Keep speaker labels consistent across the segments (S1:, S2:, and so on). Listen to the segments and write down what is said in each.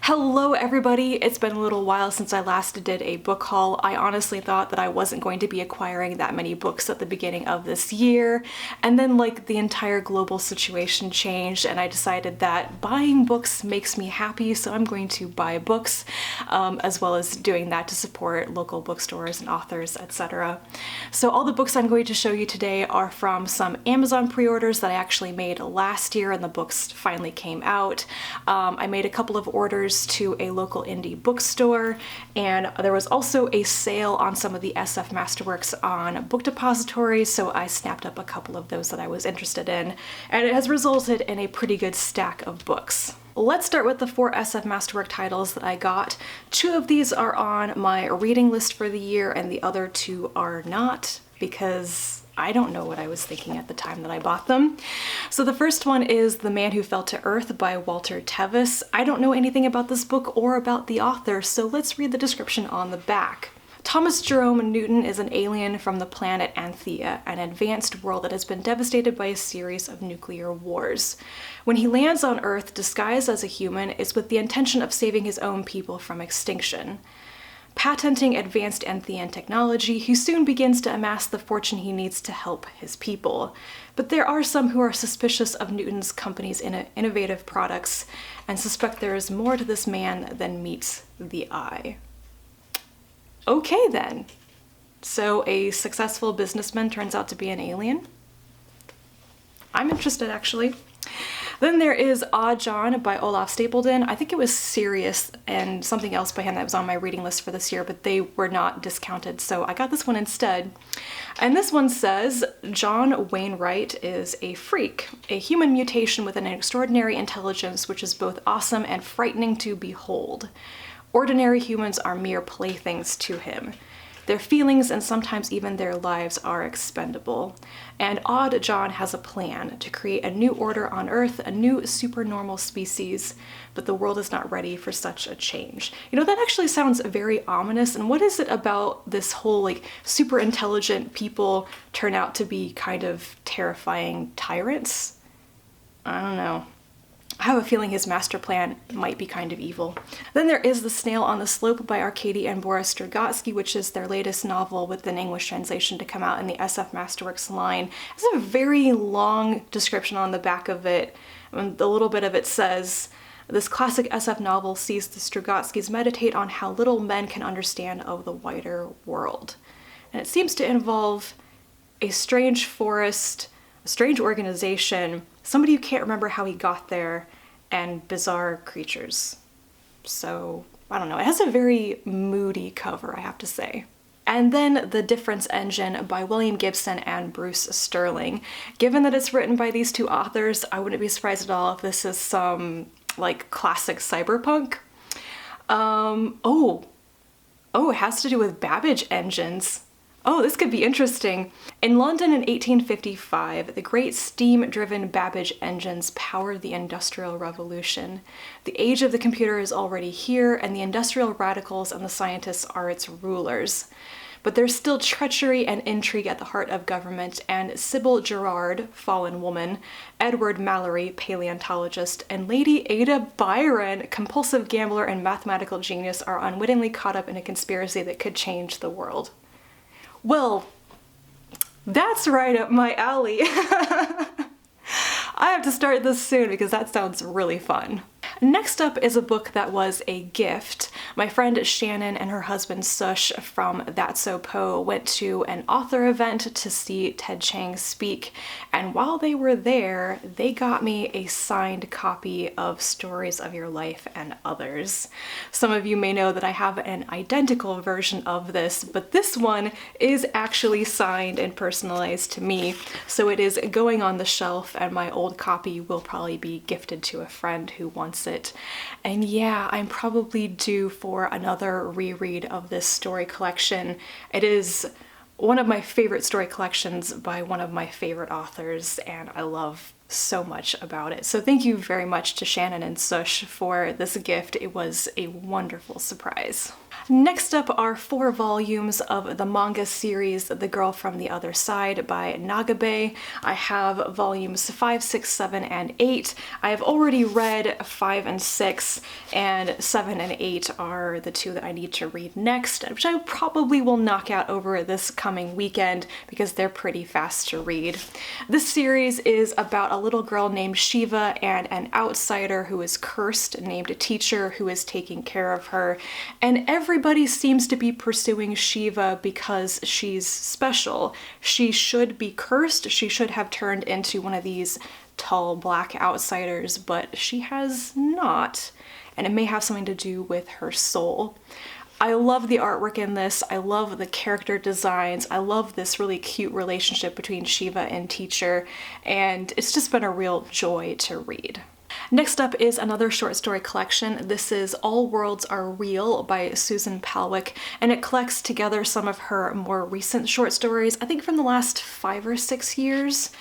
S1: Hello everybody! It's been a little while since I last did a book haul. I honestly thought that I wasn't going to be acquiring that many books at the beginning of this year, and then the entire global situation changed and I decided that buying books makes me happy, so I'm going to buy books, as well as doing that to support local bookstores and authors, etc. So all the books I'm going to show you today are from some Amazon pre-orders that I actually made last year and the books finally came out. I made a couple of orders to a local indie bookstore, and there was also a sale on some of the SF Masterworks on Book Depository, so I snapped up a couple of those that I was interested in, and it has resulted in a pretty good stack of books. Let's start with the 4 SF Masterwork titles that I got. 2 of these are on my reading list for the year and the other 2 are not, because I don't know what I was thinking at the time that I bought them. So the first one is The Man Who Fell to Earth by Walter Tevis. I don't know anything about this book or about the author, so let's read the description on the back. Thomas Jerome Newton is an alien from the planet Anthea, an advanced world that has been devastated by a series of nuclear wars. When he lands on Earth disguised as a human, it's with the intention of saving his own people from extinction. Patenting advanced Anthean technology, he soon begins to amass the fortune he needs to help his people. But there are some who are suspicious of Newton's company's innovative products and suspect there is more to this man than meets the eye. Okay then. So a successful businessman turns out to be an alien? I'm interested, actually. Then there is Odd John by Olaf Stapledon. I think it was Sirius and something else by him that was on my reading list for this year, but they were not discounted, so I got this one instead. And this one says, John Wainwright is a freak, a human mutation with an extraordinary intelligence which is both awesome and frightening to behold. Ordinary humans are mere playthings to him. Their feelings and sometimes even their lives are expendable. And Odd John has a plan to create a new order on Earth, a new supernormal species, but the world is not ready for such a change. You know, that actually sounds very ominous, and what is it about this whole super intelligent people turn out to be kind of terrifying tyrants? I don't know. I have a feeling his master plan might be kind of evil. Then there is The Snail on the Slope by Arkady and Boris Strugatsky, which is their latest novel with an English translation to come out in the SF Masterworks line. It's a very long description on the back of it. And a little bit of it says, this classic SF novel sees the Strugatskys meditate on how little men can understand of the wider world. And it seems to involve a strange forest, a strange organization, somebody who can't remember how he got there, and bizarre creatures. So, I don't know, it has a very moody cover, I have to say. And then The Difference Engine by William Gibson and Bruce Sterling. Given that it's written by these 2 authors, I wouldn't be surprised at all if this is some, classic cyberpunk. It has to do with Babbage engines. Oh, this could be interesting. In London in 1855, the great steam-driven Babbage engines powered the Industrial Revolution. The age of the computer is already here, and the industrial radicals and the scientists are its rulers. But there's still treachery and intrigue at the heart of government, and Sybil Gerard, fallen woman, Edward Mallory, paleontologist, and Lady Ada Byron, compulsive gambler and mathematical genius, are unwittingly caught up in a conspiracy that could change the world. Well, that's right up my alley. I have to start this soon because that sounds really fun. Next up is a book that was a gift. My friend Shannon and her husband Sush from That's So Poe went to an author event to see Ted Chiang speak, and while they were there, they got me a signed copy of Stories of Your Life and Others. Some of you may know that I have an identical version of this, but this one is actually signed and personalized to me, so it is going on the shelf, and my old copy will probably be gifted to a friend who wants it. And yeah, I'm probably due for another reread of this story collection. It is one of my favorite story collections by one of my favorite authors, and I love so much about it. So thank you very much to Shannon and Sush for this gift. It was a wonderful surprise. Next up are 4 volumes of the manga series The Girl from the Other Side by Nagabe. I have volumes 5, 6, 7, and 8. I have already read 5 and 6, and 7 and 8 are the 2 that I need to read next, which I probably will knock out over this coming weekend because they're pretty fast to read. This series is about a little girl named Shiva and an outsider who is cursed named a teacher who is taking care of her, and everybody seems to be pursuing Shiva because she's special. She should be cursed. She should have turned into one of these tall black outsiders, but she has not, and it may have something to do with her soul. I love the artwork in this. I love the character designs. I love this really cute relationship between Shiva and teacher, and it's just been a real joy to read. Next up is another short story collection. This is All Worlds Are Real by Susan Palwick, and it collects together some of her more recent short stories, I think from the last 5 or 6 years.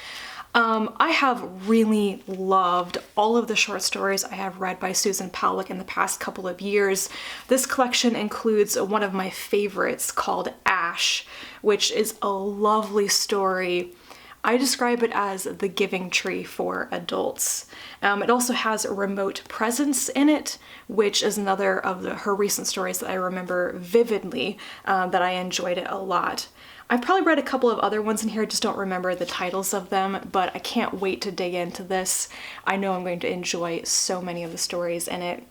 S1: I have really loved all of the short stories I have read by Susan Palwick in the past couple of years. This collection includes one of my favorites called Ash, which is a lovely story. I describe it as the giving tree for adults. It also has a Remote Presence in it, which is another of her recent stories that I remember vividly, that I enjoyed it a lot. I've probably read a couple of other ones in here, just don't remember the titles of them, but I can't wait to dig into this. I know I'm going to enjoy so many of the stories in it.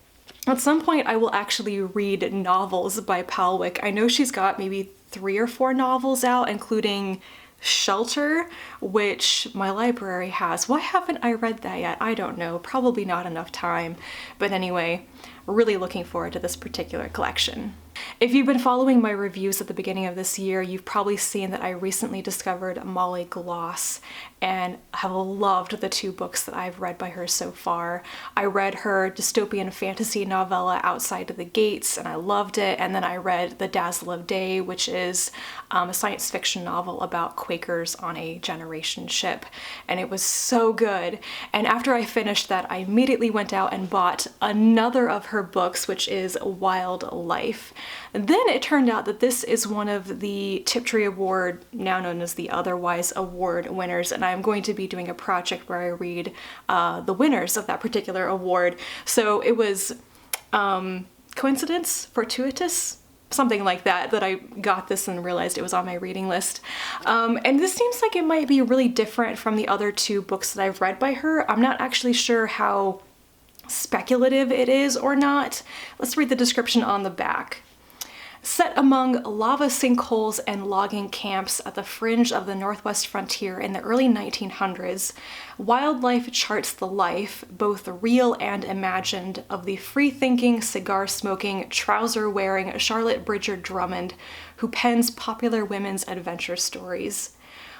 S1: At some point, I will actually read novels by Palwick. I know she's got maybe 3 or 4 novels out, including Shelter, which my library has. Why haven't I read that yet? I don't know. Probably not enough time. But anyway, really looking forward to this particular collection. If you've been following my reviews at the beginning of this year, you've probably seen that I recently discovered Molly Gloss and have loved the 2 books that I've read by her so far. I read her dystopian fantasy novella Outside of the Gates and I loved it, and then I read The Dazzle of Day, which is a science fiction novel about Quakers on a generation ship, and it was so good. And after I finished that, I immediately went out and bought another of her books, which is Wild Life. And then it turned out that this is one of the Tiptree Award, now known as the Otherwise Award winners, and I'm going to be doing a project where I read the winners of that particular award. So it was coincidence, fortuitous, something like that, that I got this and realized it was on my reading list. And this seems like it might be really different from the other 2 books that I've read by her. I'm not actually sure how speculative it is or not. Let's read the description on the back. Set among lava sinkholes and logging camps at the fringe of the Northwest frontier in the early 1900s, Wild Life charts the life, both real and imagined, of the free-thinking, cigar-smoking, trouser-wearing Charlotte Bridger Drummond, who pens popular women's adventure stories.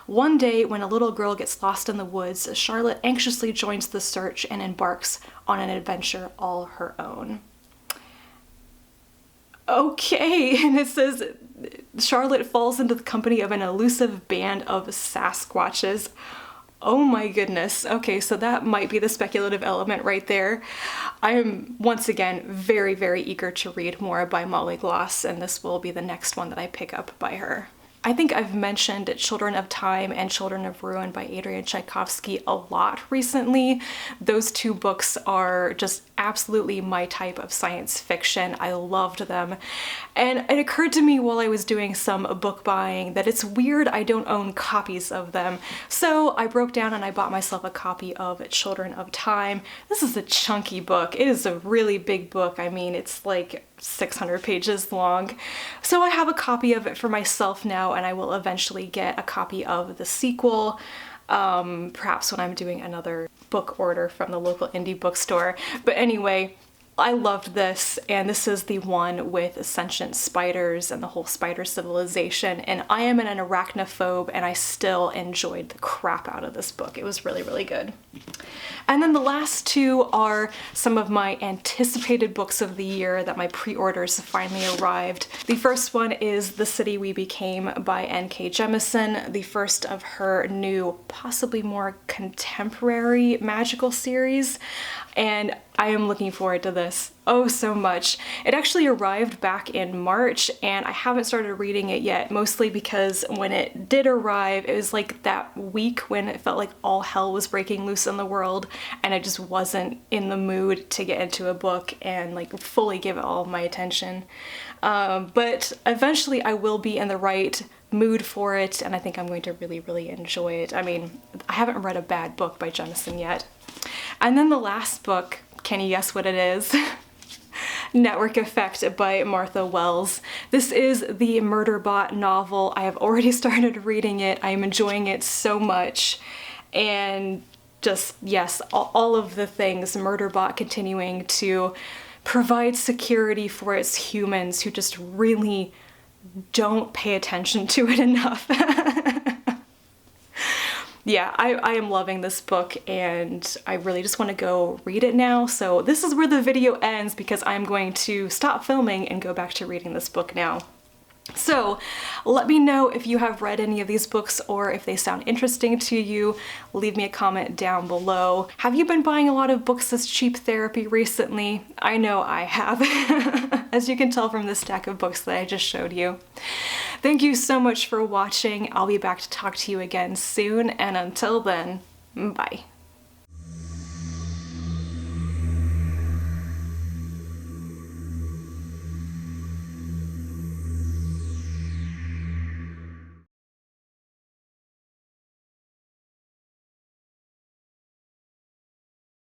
S1: One day, when a little girl gets lost in the woods, Charlotte anxiously joins the search and embarks on an adventure all her own. Okay, and it says Charlotte falls into the company of an elusive band of Sasquatches. Oh my goodness. Okay, so that might be the speculative element right there. I am, once again, very, very eager to read more by Molly Gloss, and this will be the next one that I pick up by her. I think I've mentioned Children of Time and Children of Ruin by Adrian Tchaikovsky a lot recently. Those 2 books are just absolutely my type of science fiction. I loved them. And it occurred to me while I was doing some book buying that it's weird I don't own copies of them. So I broke down and I bought myself a copy of Children of Time. This is a chunky book. It is a really big book. I mean, it's like 600 pages long. So I have a copy of it for myself now, and I will eventually get a copy of the sequel, perhaps when I'm doing another book order from the local indie bookstore. But anyway, I loved this, and this is the one with sentient spiders and the whole spider civilization, and I am an arachnophobe and I still enjoyed the crap out of this book. It was really, really good. And then the last two are some of my anticipated books of the year that my pre-orders finally arrived. The first one is The City We Became by N.K. Jemisin, the first of her new, possibly more contemporary magical series, and I am looking forward to this oh so much. It actually arrived back in March and I haven't started reading it yet, mostly because when it did arrive, it was like that week when it felt like all hell was breaking loose in the world and I just wasn't in the mood to get into a book and like fully give it all of my attention. But eventually I will be in the right mood for it and I think I'm going to really, really enjoy it. I mean, I haven't read a bad book by Jemisin yet. And then the last book, can you guess what it is? Network Effect by Martha Wells. This is the Murderbot novel. I have already started reading it. I am enjoying it so much. And just, yes, all of the things. Murderbot continuing to provide security for its humans who just really don't pay attention to it enough. Yeah, I am loving this book and I really just want to go read it now. So this is where the video ends because I'm going to stop filming and go back to reading this book now. So let me know if you have read any of these books or if they sound interesting to you. Leave me a comment down below. Have you been buying a lot of books as cheap therapy recently? I know I have, as you can tell from the stack of books that I just showed you. Thank you so much for watching. I'll be back to talk to you again soon, and until then, bye.